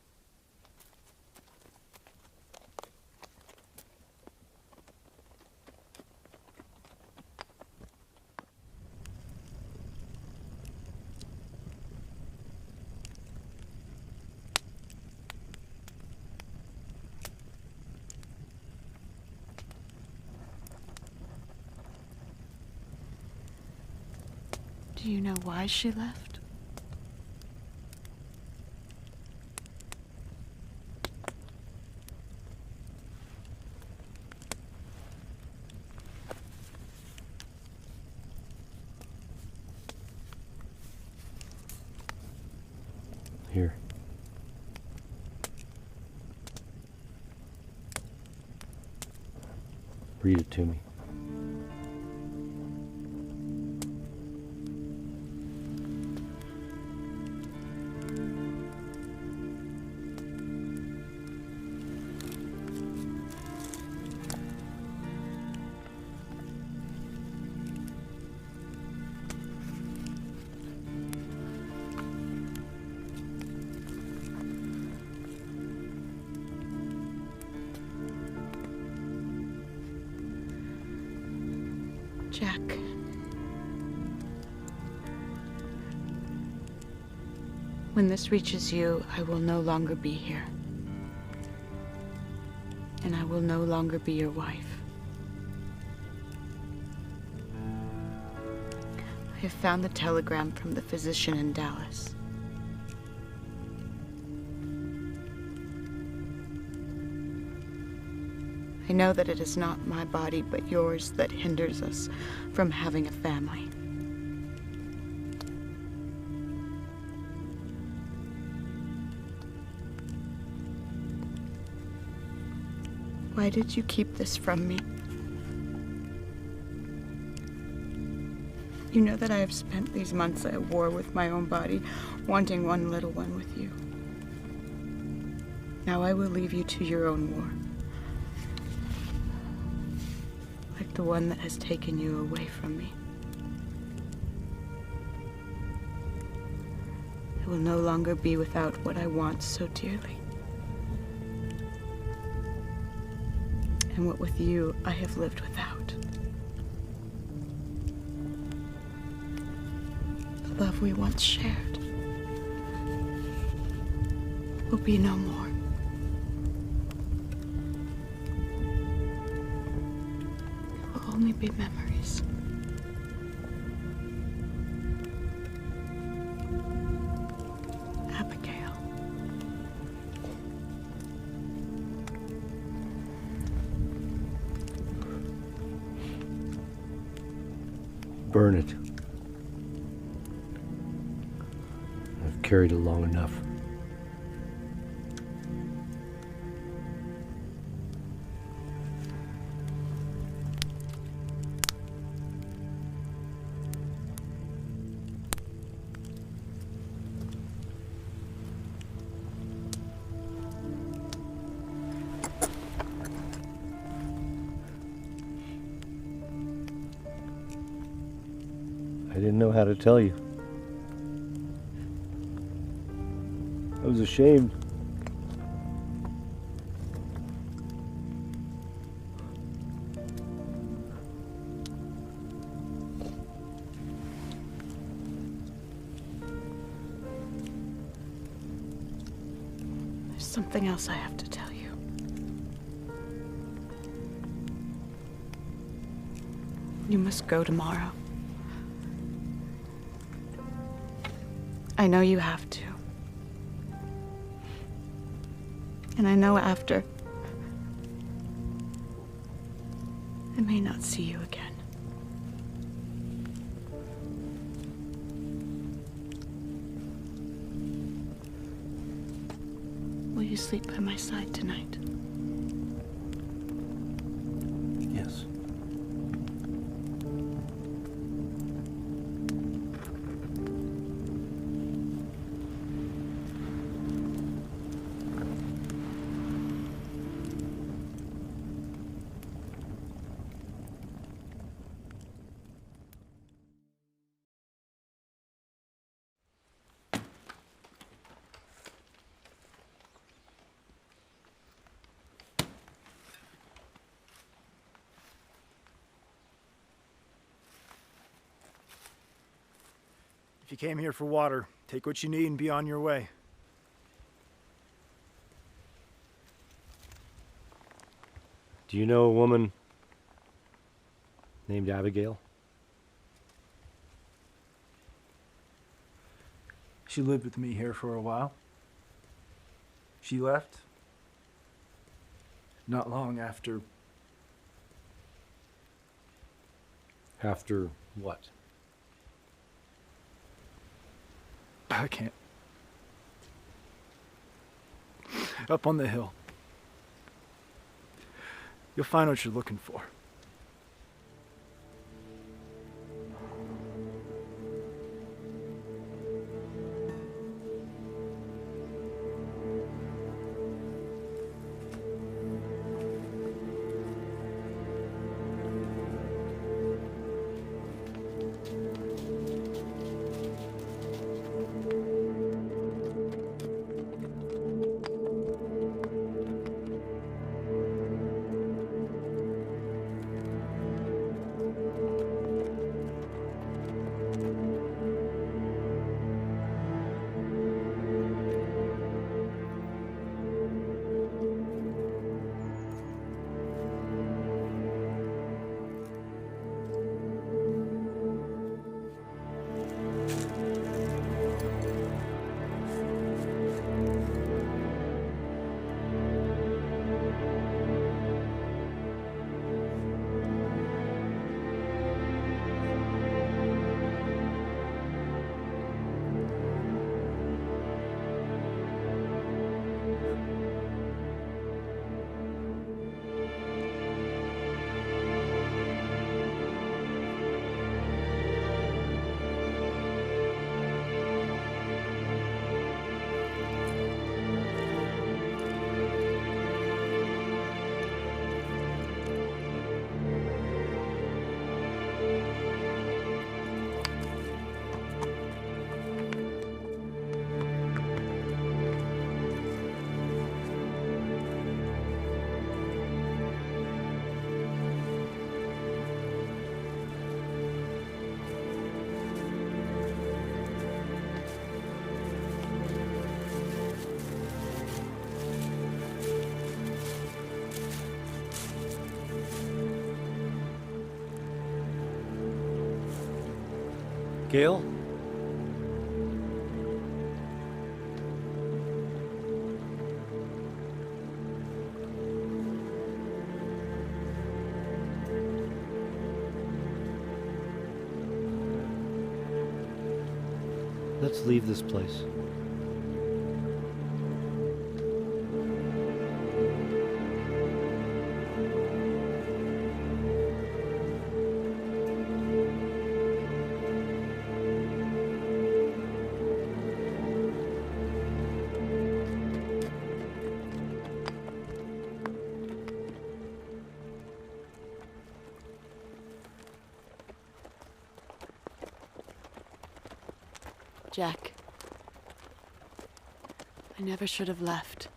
Do you know why she left? Here. Read it to me. Jack. When this reaches you, I will no longer be here. And I will no longer be your wife. I have found the telegram from the physician in Dallas. I know that it is not my body, but yours that hinders us from having a family. Why did you keep this from me? You know that I have spent these months at war with my own body, wanting one little one with you. Now I will leave you to your own war. Like the one that has taken you away from me. I will no longer be without what I want so dearly. And what with you I have lived without. The love we once shared will be no more. It will only be memories. Abigail. Burn it. I've carried it long enough. I didn't know how to tell you. I was ashamed. There's something else I have to tell you. You must go tomorrow. I know you have to. And I know after, I may not see you again. Will you sleep by my side tonight? Yes. If you came here for water, take what you need and be on your way. Do you know a woman named Abigail? She lived with me here for a while. She left not long after. After what? I can't. Up on the hill. You'll find what you're looking for. Gail? Let's leave this place. Jack, I never should have left.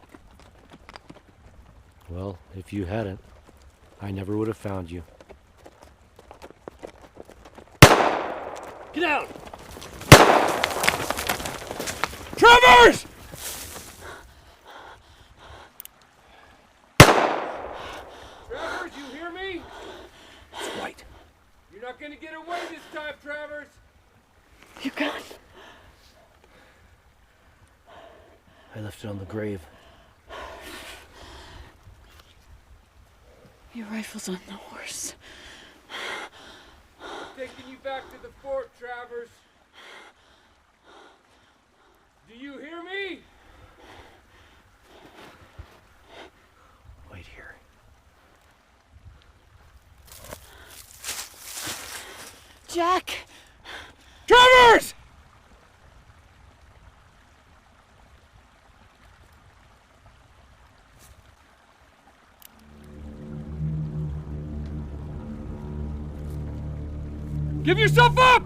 Well, if you hadn't, I never would have found you. Get out! Travers! Travers, you hear me? It's White. You're not gonna get away this time, Travers! You got it. I left it on the grave. Your rifle's on the horse. I'm taking you back to the fort, Travers. Do you hear me? Wait here. Jack! Travers! Give yourself up!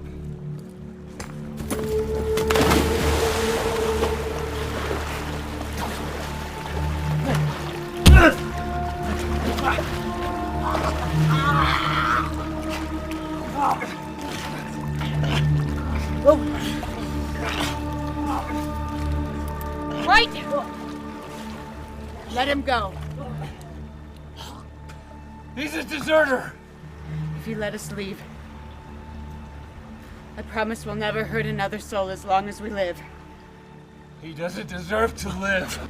White! Let him go. He's a deserter! If you let us leave, I promise we'll never hurt another soul as long as we live. He doesn't deserve to live.